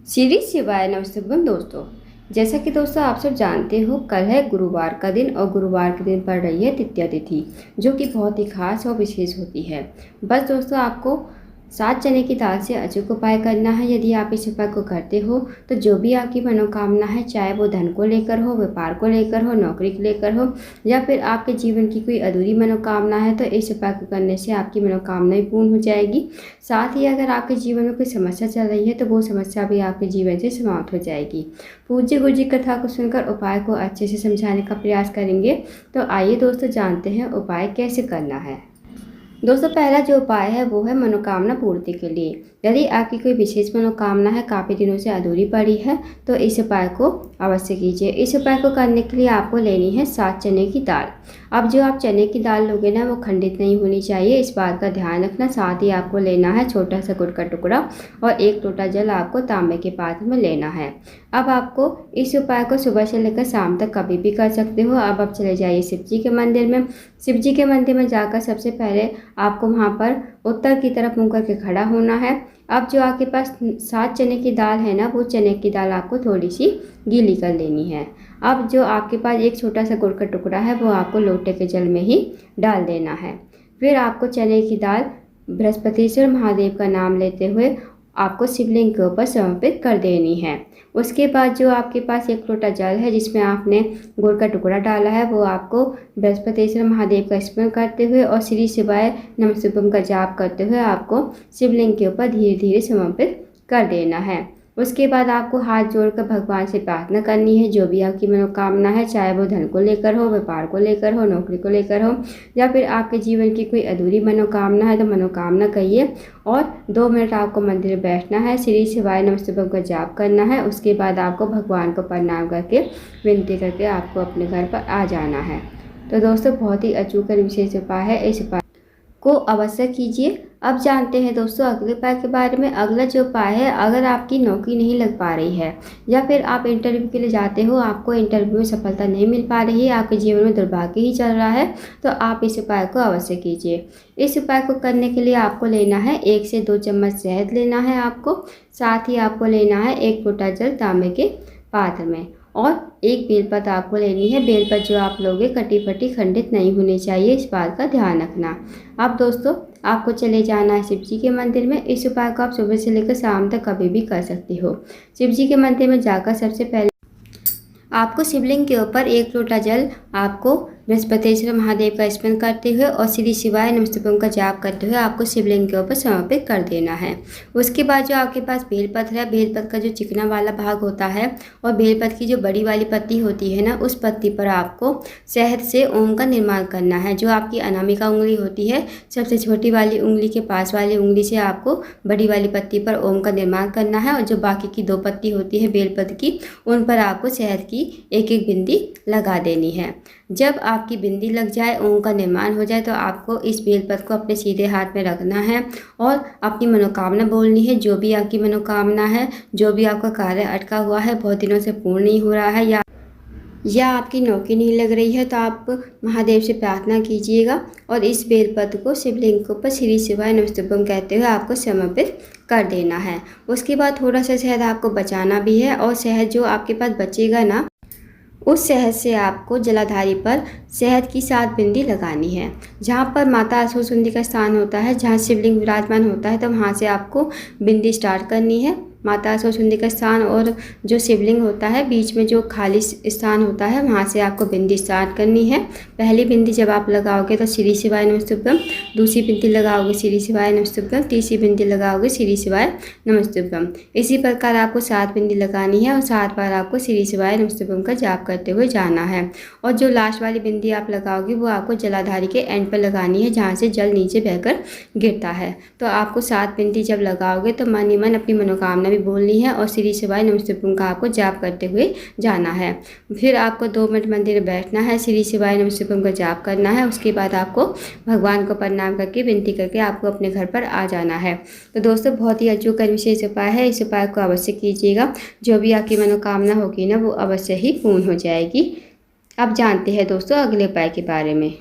श्री शिवाय नमस्तुभ्यम दोस्तों। जैसा कि दोस्तों आप सब जानते हो, कल है गुरुवार का दिन और गुरुवार के दिन पड़ रही है तृतीया तिथि, जो कि बहुत ही खास और विशेष होती है। बस दोस्तों, आपको 7 चने की दाल से अचूक उपाय करना है। यदि आप इस उपाय को करते हो तो जो भी आपकी मनोकामना है, चाहे वो धन को लेकर हो, व्यापार को लेकर हो, नौकरी को लेकर हो, या फिर आपके जीवन की कोई अधूरी मनोकामना है, तो इस उपाय को करने से आपकी मनोकामना भी पूर्ण हो जाएगी। साथ ही अगर आपके जीवन में कोई समस्या चल रही है तो वो समस्या भी आपके जीवन से समाप्त हो जाएगी। पूज्य गुरु जी कथा को सुनकर उपाय को अच्छे से समझाने का प्रयास करेंगे। तो आइए दोस्तों, जानते हैं उपाय कैसे करना है। दोस्तों, पहला जो उपाय है वो है मनोकामना पूर्ति के लिए। यदि आपकी कोई विशेष मनोकामना है, काफ़ी दिनों से अधूरी पड़ी है, तो इस उपाय को अवश्य कीजिए। इस उपाय को करने के लिए आपको लेनी है 7 चने की दाल। अब जो आप चने की दाल लोगे ना, वो खंडित नहीं होनी चाहिए, इस बात का ध्यान रखना। साथ ही आपको लेना है छोटा सा गुड़ का टुकड़ा और 1 लोटा जल आपको तांबे के पात्र में लेना है। अब आपको इस उपाय को सुबह से लेकर शाम तक कभी भी कर सकते हो। अब आप चले जाइए शिव जी के मंदिर में। शिव जी के मंदिर में जाकर सबसे पहले आपको वहाँ पर उत्तर की तरफ मुँह करके खड़ा होना है। अब जो आपके पास 7 चने की दाल है ना, वो चने की दाल आपको थोड़ी सी गीली कर लेनी है। अब जो आपके पास एक छोटा सा गुड़ का टुकड़ा है, वो आपको लोटे के जल में ही डाल देना है। फिर आपको चने की दाल बृहस्पतिश्वर महादेव का नाम लेते हुए आपको शिवलिंग के ऊपर समर्पित कर देनी है। उसके बाद जो आपके पास 1 लोटा जल है जिसमें आपने गुड़ का टुकड़ा डाला है, वो आपको बृहस्पतिश्वर महादेव का स्मरण करते हुए और श्री शिवाय नमस्तुभ्यम का जाप करते हुए आपको शिवलिंग के ऊपर धीरे धीरे समर्पित कर देना है। उसके बाद आपको हाथ जोड़कर भगवान से प्रार्थना करनी है, जो भी आपकी मनोकामना है, चाहे वो धन को लेकर हो, व्यापार को लेकर हो, नौकरी को लेकर हो, या फिर आपके जीवन की कोई अधूरी मनोकामना है, तो मनोकामना कहिए। और 2 मिनट आपको मंदिर में बैठना है, श्री शिवाय नमस्तुभ्यम का जाप करना है। उसके बाद आपको भगवान को प्रणाम करके विनती करके आपको अपने घर पर आ जाना है। तो दोस्तों, बहुत ही अचूक और विशेष उपाय है, इस उपाय को अवश्य कीजिए। अब जानते हैं दोस्तों अगले उपाय के बारे में। अगला जो उपाय है, अगर आपकी नौकरी नहीं लग पा रही है या फिर आप इंटरव्यू के लिए जाते हो, आपको इंटरव्यू में सफलता नहीं मिल पा रही है, आपके जीवन में दुर्भाग्य ही चल रहा है, तो आप इस उपाय को अवश्य कीजिए। इस उपाय को करने के लिए आपको लेना है 1 से 2 चम्मच शहद लेना है आपको। साथ ही आपको लेना है 1 लोटा जल तांबे के पात्र में और 1 बेलपत्र आपको लेनी है। बेलपत्र जो आप लोगे कटी फटी खंडित नहीं होनी चाहिए, इस बात का ध्यान रखना। अब दोस्तों, आपको चले जाना है शिव जी के मंदिर में। इस उपाय को आप सुबह से लेकर शाम तक कभी भी कर सकते हो। शिव जी के मंदिर में जाकर सबसे पहले आपको शिवलिंग के ऊपर 1 लोटा जल आपको बृहस्पतिश्वर महादेव का स्मरण करते हुए और श्री शिवाय नमस्तुभ्यम का जाप करते हुए आपको शिवलिंग के ऊपर समर्पित कर देना है। उसके बाद जो आपके पास बेलपत्र है, बेलपत्र का जो चिकना वाला भाग होता है और बेलपत्र की जो बड़ी वाली पत्ती होती है ना, उस पत्ती पर आपको शहद से ओम का निर्माण करना है। जो आपकी अनामिका उंगली होती है, सबसे छोटी वाली उंगली के पास वाली उंगली से आपको बड़ी वाली पत्ती पर ओम का निर्माण करना है और जो बाकी की 2 पत्ती होती है बेलपत्र की, उन पर आपको शहद की 1-1 बिंदी लगा देनी है। जब आपकी बिंदी लग जाए, ओम का निर्माण हो जाए, तो आपको इस बेलपत्र को अपने सीधे हाथ में रखना है और अपनी मनोकामना बोलनी है। जो भी आपकी मनोकामना है, जो भी आपका कार्य अटका हुआ है, बहुत दिनों से पूर्ण नहीं हो रहा है, या आपकी नौकरी नहीं लग रही है, तो आप महादेव से प्रार्थना कीजिएगा और इस बेलपत्र को शिवलिंग के ऊपर श्री शिवाय नमस्तुभ्यम कहते हुए आपको समर्पित कर देना है। उसके बाद थोड़ा सा शहद आपको बचाना भी है और शहद जो आपके पास बचेगा ना, उस शहद से आपको जलाधारी पर शहद की 7 बिंदी लगानी है। जहाँ पर माता असूरसुंदी का स्थान होता है, जहाँ शिवलिंग विराजमान होता है, तो वहाँ से आपको बिंदी स्टार्ट करनी है। माता असूरसुंदी का स्थान और जो शिवलिंग होता है, बीच में जो खाली स्थान होता है, वहाँ से आपको बिंदी स्टार्ट करनी है। पहली बिंदी जब आप लगाओगे तो श्री शिवाय नमस्तुभ्यम, दूसरी बिंदी लगाओगे श्री शिवाय नमस्तुभ्यम, तीसरी बिंदी लगाओगे श्री शिवाय नमस्तुभ्यम। इसी प्रकार आपको 7 बिंदी लगानी है और 7 बार आपको श्री शिवाय नमस्तुभ्यम का जाप करते हुए जाना है। और जो लास्ट वाली बिंदी आप लगाओगे, वो आपको जलाधारी के एंड पर लगानी है, जहाँ से जल नीचे बहकर गिरता है। तो आपको 7 बिंदी जब लगाओगे तो मन ही मन अपनी मनोकामना बोलनी है और श्री शिवाय नमस्तुभ्यम का आपको जाप करते हुए जाना है। फिर आपको 2 मिनट मंदिर में बैठना है, श्री शिवाय नमस्तुभ्यम का जाप करना है। उसके बाद आपको भगवान को प्रणाम करके विनती करके आपको अपने घर पर आ जाना है। तो दोस्तों, बहुत ही अचूक और विशेष उपाय है, इस उपाय को अवश्य कीजिएगा। जो भी आपकी मनोकामना होगी ना, वो अवश्य ही पूर्ण हो जाएगी। अब जानते हैं दोस्तों अगले उपाय के बारे में।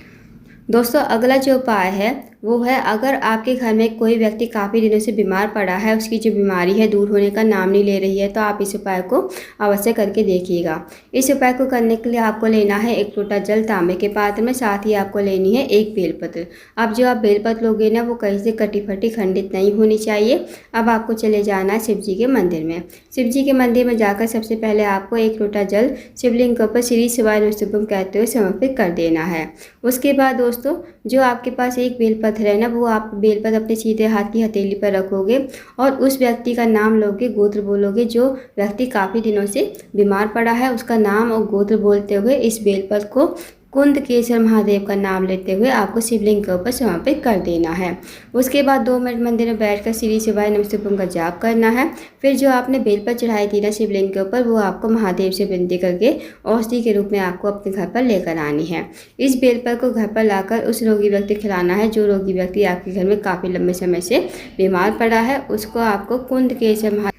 दोस्तों, अगला जो उपाय है वो है, अगर आपके घर में कोई व्यक्ति काफ़ी दिनों से बीमार पड़ा है, उसकी जो बीमारी है दूर होने का नाम नहीं ले रही है, तो आप इस उपाय को अवश्य करके देखिएगा। इस उपाय को करने के लिए आपको लेना है 1 लोटा जल तांबे के पात्र में, साथ ही आपको लेनी है 1 बेलपत्र। अब जो आप बेलपत्र लोगे ना, वो कहीं से कटी फटी खंडित नहीं होनी चाहिए। अब आपको चले जाना है शिव जी के मंदिर में। शिव जी के मंदिर में जाकर सबसे पहले आपको 1 लोटा जल शिवलिंग के ऊपर श्री शिवाय नमः शिवाय कहते हुए समर्पित कर देना है। उसके बाद दोस्तों, जो आपके पास एक बेलपत्र है ना, वो आप बेलपत्र अपने सीधे हाथ की हथेली पर रखोगे और उस व्यक्ति का नाम लोगे, गोत्र बोलोगे। जो व्यक्ति काफ़ी दिनों से बीमार पड़ा है उसका नाम और गोत्र बोलते हुए इस बेलपत्र को कुंदकेश्वर महादेव का नाम लेते हुए आपको शिवलिंग के ऊपर समर्पित कर देना है। उसके बाद 2 मिनट मंदिर में बैठकर श्री शिवाय नमः शिवाय का जाप करना है। फिर जो आपने बेलपत्र चढ़ाई थी ना शिवलिंग के ऊपर, वो आपको महादेव से विनती करके औषधि के रूप में आपको अपने घर पर लेकर आनी है। इस बेलपत्र को घर पर लाकर उस रोगी व्यक्ति खिलाना है। जो रोगी व्यक्ति आपके घर में काफ़ी लंबे समय से बीमार पड़ा है, उसको आपको कुंदकेश्वर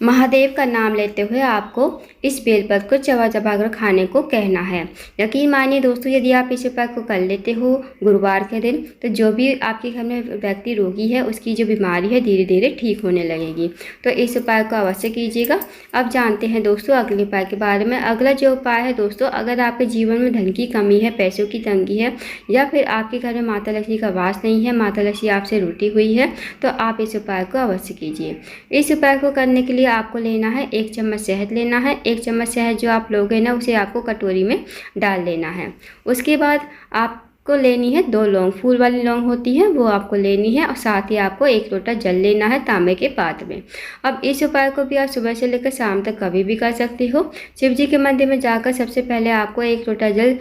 महादेव का नाम लेते हुए आपको इस बेलपत्र को चबा चबा कर खाने को कहना है। यकीन मानिए दोस्तों, यदि आप इस उपाय को कर लेते हो गुरुवार के दिन, तो जो भी आपके घर में व्यक्ति रोगी है उसकी जो बीमारी है धीरे धीरे ठीक होने लगेगी। तो इस उपाय को अवश्य कीजिएगा। अब जानते हैं दोस्तों अगले उपाय के बारे में। अगला जो उपाय है दोस्तों, अगर आपके जीवन में धन की कमी है, पैसों की तंगी है, या फिर आपके घर में माता लक्ष्मी का वास नहीं है, माता लक्ष्मी आपसे रूठी हुई है, तो आप इस उपाय को अवश्य कीजिए। इस उपाय को करने के लिए आपको लेना है 1 चम्मच शहद लेना है। 1 चम्मच शहद जो आप लोगे ना, उसे आपको कटोरी में डाल देना है। उसके बाद आपको लेनी है 2 लौंग, फूल वाली लौंग होती है, वो आपको लेनी है। और साथ ही आपको 1 लोटा जल लेना है तांबे के पात्र में। अब इस उपाय को भी आप सुबह से लेकर शाम तक कभी भी कर सकते हो। शिव जी के मंदिर में जाकर सबसे पहले आपको 1 लोटा जल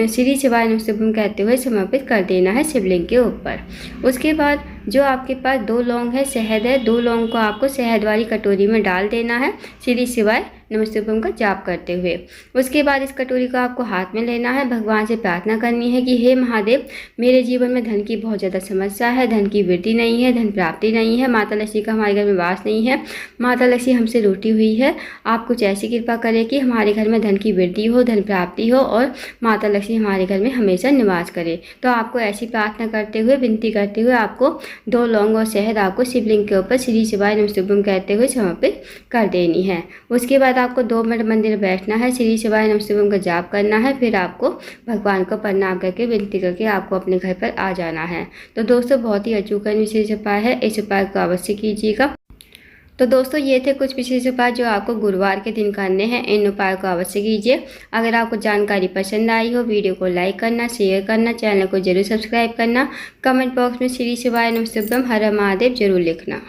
श्री शिवाय नमः शिवाय कहते हुए समर्पित कर देना है शिवलिंग के ऊपर। उसके बाद जो आपके पास 2 लौंग है, शहद है, 2 लौंग को आपको शहद वाली कटोरी में डाल देना है श्री शिवाय नमः शिवाय का जाप करते हुए। उसके बाद इस कटोरी को आपको हाथ में लेना है, भगवान से प्रार्थना करनी है कि हे महादेव, मेरे जीवन में धन की बहुत ज़्यादा समस्या है, धन की वृद्धि नहीं है, धन प्राप्ति नहीं है, माता लक्ष्मी का हमारे घर में वास नहीं है, माता लक्ष्मी हमसे रूठी हुई है। आप कुछ ऐसी कृपा करें कि हमारे घर में धन की वृद्धि हो, धन प्राप्ति हो और माता लक्ष्मी हमारे घर में हमेशा निवास करे। तो आपको ऐसी प्रार्थना करते हुए, विनती करते हुए आपको 2 लौंग और शहद आपको शिवलिंग के ऊपर श्री शिवाय नमः शिवाय कहते हुए समर्पित कर देनी है। उसके बाद आपको 2 मिनट मंदिर में बैठना है, श्री शिवाय नमः शिवाय का जाप करना है। फिर आपको भगवान को प्रणाम करके विनती करके आपको अपने घर पर आ जाना है। तो दोस्तों बहुत ही अचूक विशेष उपाय है, इस उपाय को अवश्य कीजिएगा। तो दोस्तों ये थे कुछ विशेष उपाय जो आपको गुरुवार के दिन करने हैं। इन उपायों को अवश्य कीजिए। अगर आपको जानकारी पसंद आई हो, वीडियो को लाइक करना, शेयर करना, चैनल को जरूर सब्सक्राइब करना, कमेंट बॉक्स में श्री शिवाय नमः शिवाय हर हर महादेव जरूर लिखना।